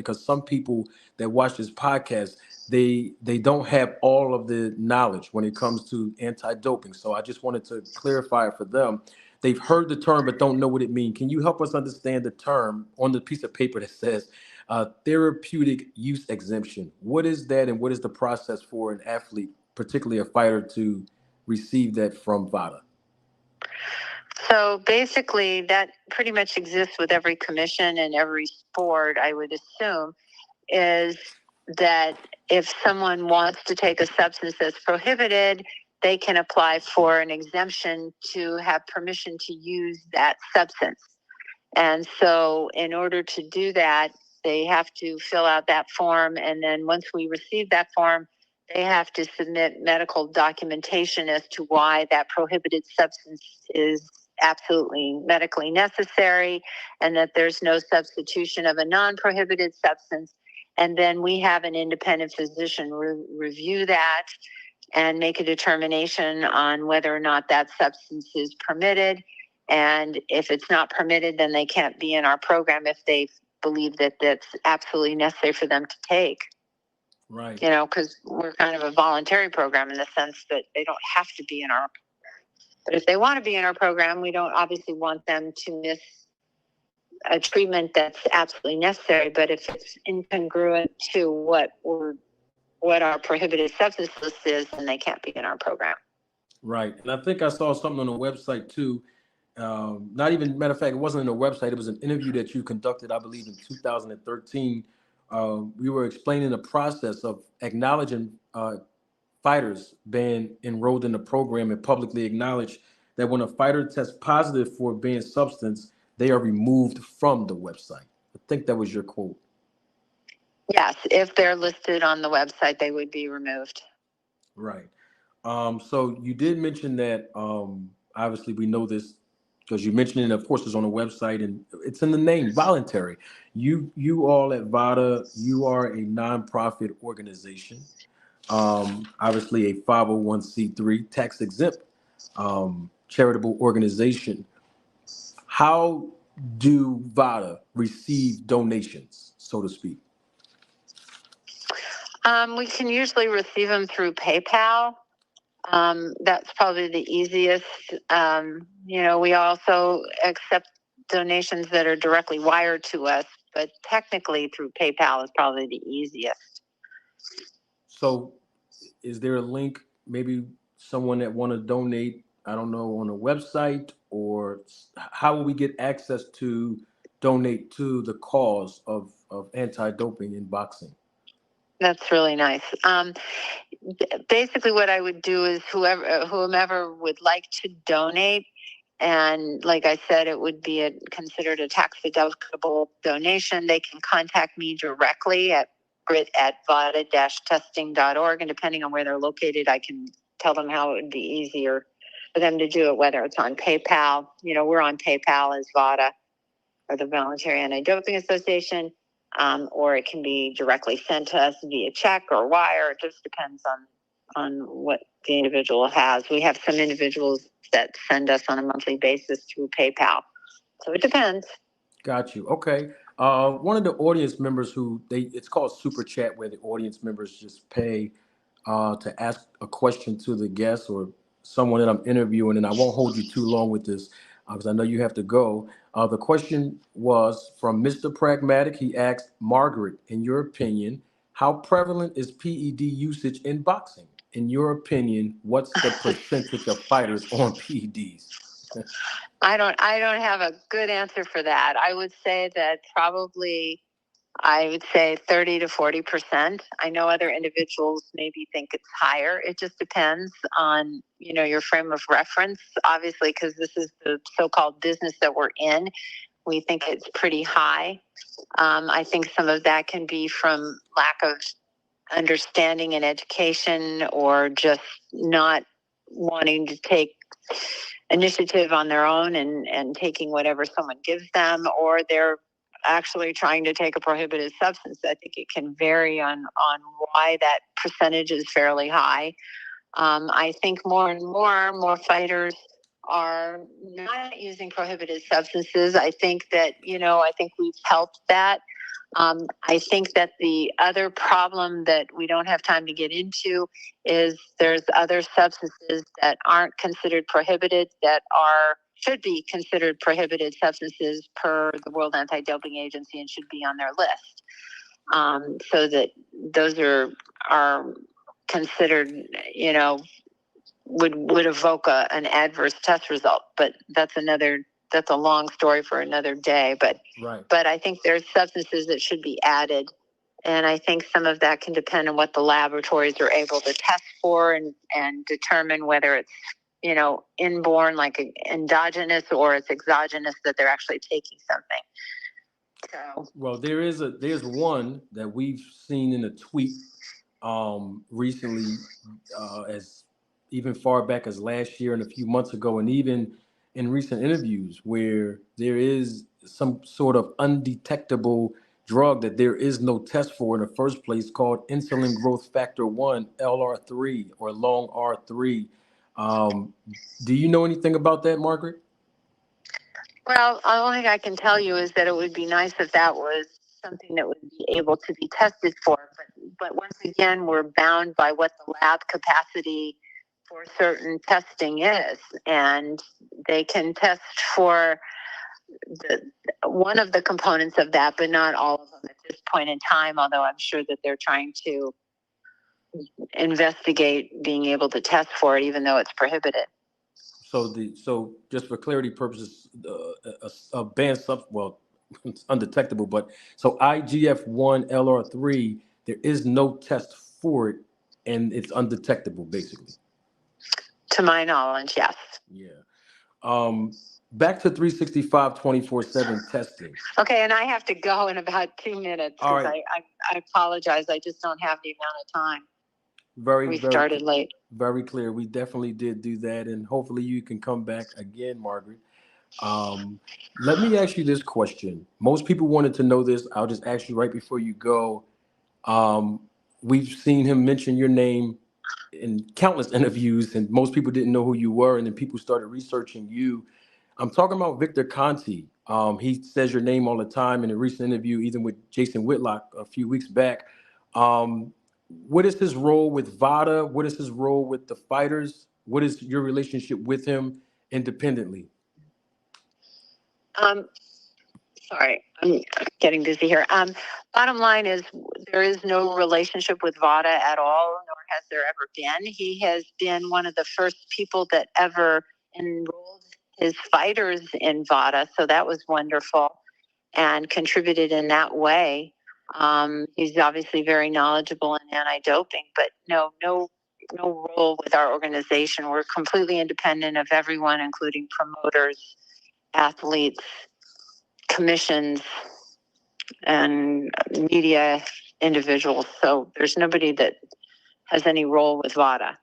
because some people that watch this podcast, they don't have all of the knowledge when it comes to anti-doping. So I just wanted to clarify it for them. They've heard the term but don't know what it means. Can you help us understand the term on the piece of paper that says therapeutic use exemption? What is that, and what is the process for an athlete, particularly a fighter, to receive that from VADA? So basically, that pretty much exists with every commission and every sport, I would assume, is that if someone wants to take a substance that's prohibited, they can apply for an exemption to have permission to use that substance. And so in order to do that, they have to fill out that form. And then once we receive that form, they have to submit medical documentation as to why that prohibited substance is absolutely medically necessary, and that there's no substitution of a non-prohibited substance. And then we have an independent physician review that and make a determination on whether or not that substance is permitted. And if it's not permitted, then they can't be in our program if they believe that that's absolutely necessary for them to take. Right. You know, because we're kind of a voluntary program in the sense that they don't have to be in our program. But if they want to be in our program, we don't obviously want them to miss a treatment that's absolutely necessary. But if it's incongruent to what our prohibited substance list is, then they can't be in our program. Right. And I think I saw something on the website too. Not even, matter of fact, it wasn't in a website. It was an interview that you conducted, I believe, in 2013. We were explaining the process of acknowledging fighters being enrolled in the program and publicly acknowledge that when a fighter tests positive for a banned substance, they are removed from the website. I think that was your quote. Yes, if they're listed on the website, they would be removed. Right. So you did mention that, obviously we know this because you mentioned it, of course, it's on the website and it's in the name, voluntary. You all at VADA, you are a nonprofit organization, obviously a 501c3 tax exempt charitable organization. How do VADA receive donations, so to speak? We can usually receive them through PayPal. That's probably the easiest. We also accept donations that are directly wired to us, but technically through PayPal is probably the easiest. So is there a link, maybe someone that want to donate, I don't know, on a website, or how will we get access to donate to the cause of anti-doping in boxing? That's really nice. Basically, what I would do is whomever would like to donate, and like I said, it would be considered a tax-deductible donation. They can contact me directly at vada-testing.org, and depending on where they're located, I can tell them how it would be easier for them to do it, whether it's on PayPal. We're on PayPal as VADA, or the Voluntary Anti-Doping Association, or it can be directly sent to us via check or wire. It just depends on what the individual has. We have some individuals that send us on a monthly basis through PayPal. So it depends. Got you. Okay. One of the audience members it's called Super Chat, where the audience members just pay to ask a question to the guest or someone that I'm interviewing, and I won't hold you too long with this because I know you have to go. The question was from Mr. Pragmatic. He asked, Margaret, in your opinion, how prevalent is PED usage in boxing? In your opinion, what's the percentage of fighters on PEDs? I don't have a good answer for that. I would say that probably 30 to 40%. I know other individuals maybe think it's higher. It just depends on, your frame of reference, obviously, because this is the so-called business that we're in. We think it's pretty high. I think some of that can be from lack of understanding and education, or just not wanting to take initiative on their own and taking whatever someone gives them, or they're actually trying to take a prohibited substance. I think it can vary on why that percentage is fairly high. I think more and more fighters are not using prohibited substances. I think that, I think we've helped that. I think that the other problem that we don't have time to get into is there's other substances that aren't considered prohibited that should be considered prohibited substances per the World Anti-Doping Agency and should be on their list. So that those are considered, would evoke an adverse test result. But that's a long story for another day. But right. But I think there's substances that should be added. And I think some of that can depend on what the laboratories are able to test for and determine whether it's, inborn, like endogenous, or it's exogenous, that they're actually taking something. So, well, there's one that we've seen in a tweet recently, as even far back as last year and a few months ago, and even in recent interviews, where there is some sort of undetectable drug that there is no test for in the first place, called insulin growth factor 1, LR3, or long R3. Do you know anything about that, Margaret? well, the only thing I can tell you is that it would be nice if that was something that would be able to be tested for. But once again, we're bound by what the lab capacity for certain testing is. And they can test for one of the components of that, but not all of them at this point in time, although I'm sure that they're trying to investigate being able to test for it, even though it's prohibited. So just for clarity purposes, a banned it's undetectable, but so IGF-1 LR3, there is no test for it, and it's undetectable, basically. To my knowledge, yes. Yeah. Back to 365 24/7 testing. Okay, and I have to go in about 2 minutes. All right. I apologize. I just don't have the amount of time. We started late. Very clear. We definitely did do that, and hopefully you can come back again, Margaret. Let me ask you this question. Most people wanted to know this. I'll just ask you right before you go. We've seen him mention your name in countless interviews, and most people didn't know who you were, and then people started researching you. I'm talking about Victor Conti. He says your name all the time in a recent interview, even with Jason Whitlock a few weeks back. What is his role with VADA? What is his role with the fighters? What is your relationship with him independently? Sorry, I'm getting busy here. Bottom line is there is no relationship with VADA at all, nor has there ever been. He has been one of the first people that ever enrolled his fighters in VADA, so that was wonderful and contributed in that way. He's obviously very knowledgeable in anti-doping, but no role with our organization. We're completely independent of everyone, including promoters, athletes, commissions, and media individuals. So there's nobody that has any role with VADA.